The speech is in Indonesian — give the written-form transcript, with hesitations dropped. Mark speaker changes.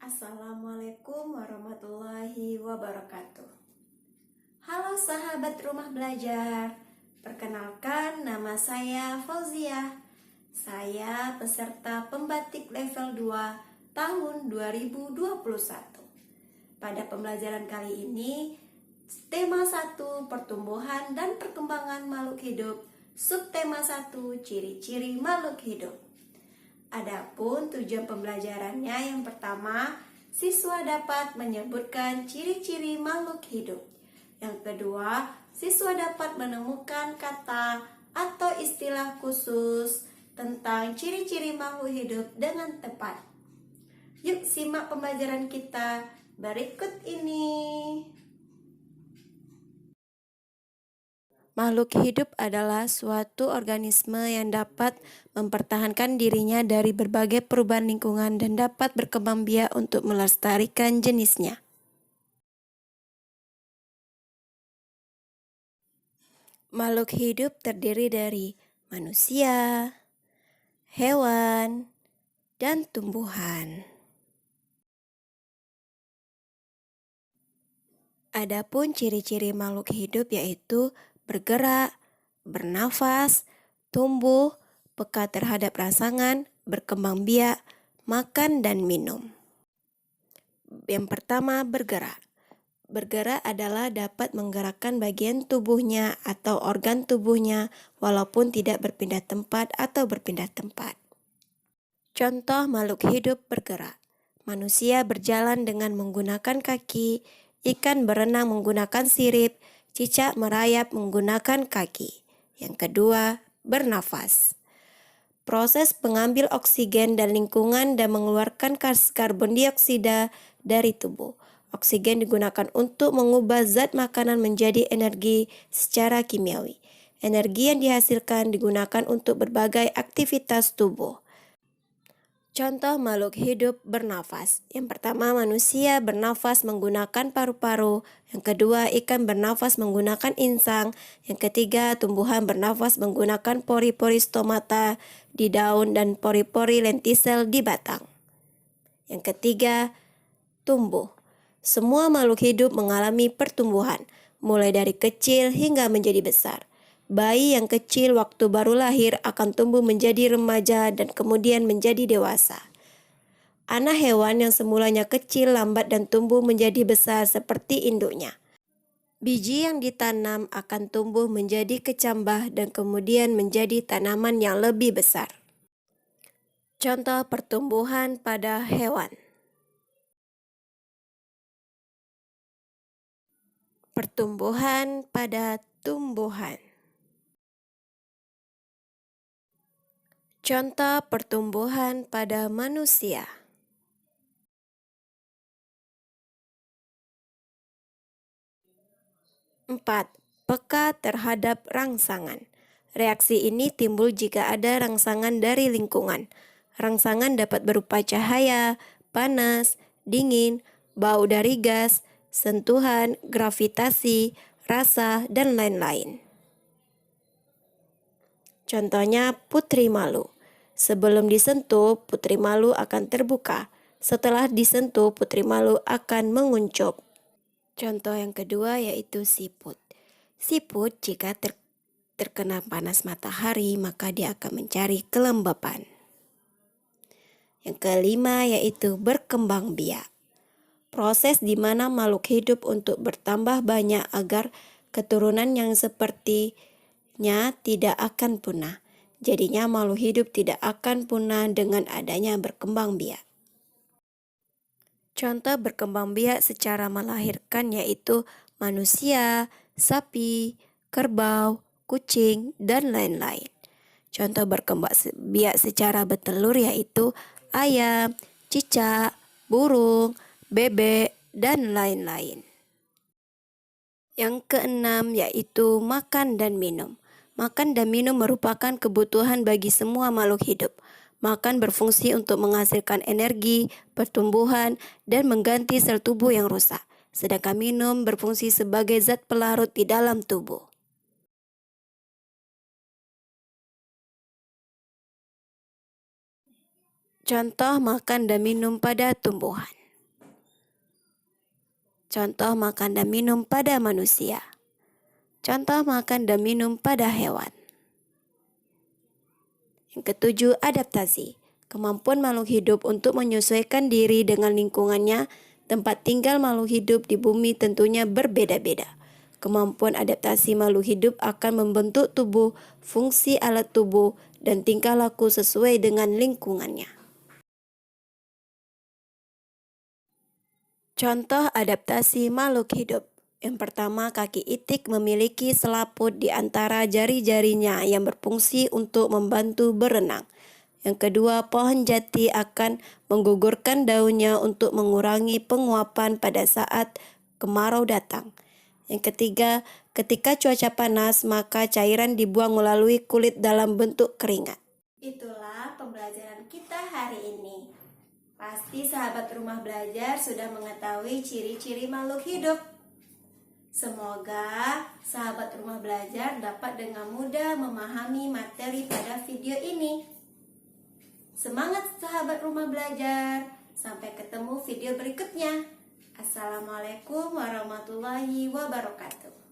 Speaker 1: Assalamualaikum warahmatullahi wabarakatuh. Halo sahabat rumah belajar. Perkenalkan, nama saya Fauziah. Saya peserta pembatik level 2 tahun 2021. Pada pembelajaran kali ini, tema 1 pertumbuhan dan perkembangan makhluk hidup, subtema 1 ciri-ciri makhluk hidup. Adapun tujuan pembelajarannya yang pertama, siswa dapat menyebutkan ciri-ciri makhluk hidup. Yang kedua, siswa dapat menemukan kata atau istilah khusus tentang ciri-ciri makhluk hidup dengan tepat. Yuk simak pembelajaran kita berikut ini. Makhluk hidup adalah suatu organisme yang dapat mempertahankan dirinya dari berbagai perubahan lingkungan dan dapat berkembang biak untuk melestarikan jenisnya. Makhluk hidup terdiri dari manusia, hewan, dan tumbuhan. Adapun ciri-ciri makhluk hidup yaitu bergerak, bernafas, tumbuh, peka terhadap rangsangan, berkembang biak, makan dan minum. Yang pertama, bergerak. Bergerak adalah dapat menggerakkan bagian tubuhnya atau organ tubuhnya walaupun tidak berpindah tempat atau berpindah tempat. Contoh makhluk hidup bergerak. Manusia berjalan dengan menggunakan kaki, ikan berenang menggunakan sirip, cicak merayap menggunakan kaki. Yang kedua, bernafas. Proses pengambil oksigen dan lingkungan dan mengeluarkan karbon dioksida dari tubuh. Oksigen digunakan untuk mengubah zat makanan menjadi energi secara kimiawi. Energi yang dihasilkan digunakan untuk berbagai aktivitas tubuh. Contoh makhluk hidup bernafas. Yang pertama, manusia bernafas menggunakan paru-paru. Yang kedua, ikan bernafas menggunakan insang. Yang ketiga, tumbuhan bernafas menggunakan pori-pori stomata di daun dan pori-pori lentisel di batang. Yang ketiga, tumbuh. Semua makhluk hidup mengalami pertumbuhan, mulai dari kecil hingga menjadi besar. Bayi yang kecil waktu baru lahir akan tumbuh menjadi remaja dan kemudian menjadi dewasa. Anak hewan yang semulanya kecil lambat dan tumbuh menjadi besar seperti induknya. Biji yang ditanam akan tumbuh menjadi kecambah dan kemudian menjadi tanaman yang lebih besar. Contoh pertumbuhan pada hewan. Pertumbuhan pada tumbuhan. Contoh pertumbuhan pada manusia. Empat, peka terhadap rangsangan. Reaksi ini timbul jika ada rangsangan dari lingkungan. Rangsangan dapat berupa cahaya, panas, dingin, bau dari gas, sentuhan, gravitasi, rasa, dan lain-lain. Contohnya putri malu. Sebelum disentuh, putri malu akan terbuka. Setelah disentuh, putri malu akan menguncup. Contoh yang kedua yaitu siput. Siput jika terkena panas matahari, maka dia akan mencari kelembapan. Yang kelima yaitu berkembang biak. Proses di mana makhluk hidup untuk bertambah banyak agar keturunan yang sepertinya tidak akan punah. Jadinya makhluk hidup tidak akan punah dengan adanya berkembang biak. Contoh berkembang biak secara melahirkan yaitu manusia, sapi, kerbau, kucing, dan lain-lain. Contoh berkembang biak secara bertelur yaitu ayam, cicak, burung, bebek, dan lain-lain. Yang keenam yaitu makan dan minum. Makan dan minum merupakan kebutuhan bagi semua makhluk hidup. Makan berfungsi untuk menghasilkan energi, pertumbuhan, dan mengganti sel tubuh yang rusak. Sedangkan minum berfungsi sebagai zat pelarut di dalam tubuh. Contoh makan dan minum pada tumbuhan. Contoh makan dan minum pada manusia. Contoh makan dan minum pada hewan. Yang ketujuh, adaptasi. Kemampuan makhluk hidup untuk menyesuaikan diri dengan lingkungannya. Tempat tinggal makhluk hidup di bumi tentunya berbeda-beda. Kemampuan adaptasi makhluk hidup akan membentuk tubuh, fungsi alat tubuh, dan tingkah laku sesuai dengan lingkungannya. Contoh adaptasi makhluk hidup. Yang pertama, kaki itik memiliki selaput di antara jari-jarinya yang berfungsi untuk membantu berenang. Yang kedua, pohon jati akan menggugurkan daunnya untuk mengurangi penguapan pada saat kemarau datang. Yang ketiga, ketika cuaca panas, maka cairan dibuang melalui kulit dalam bentuk keringat. Itulah pembelajaran kita hari ini. Pasti sahabat rumah belajar sudah mengetahui ciri-ciri makhluk hidup. Semoga sahabat rumah belajar dapat dengan mudah memahami materi pada video ini. Semangat sahabat rumah belajar. Sampai ketemu video berikutnya. Assalamualaikum warahmatullahi wabarakatuh.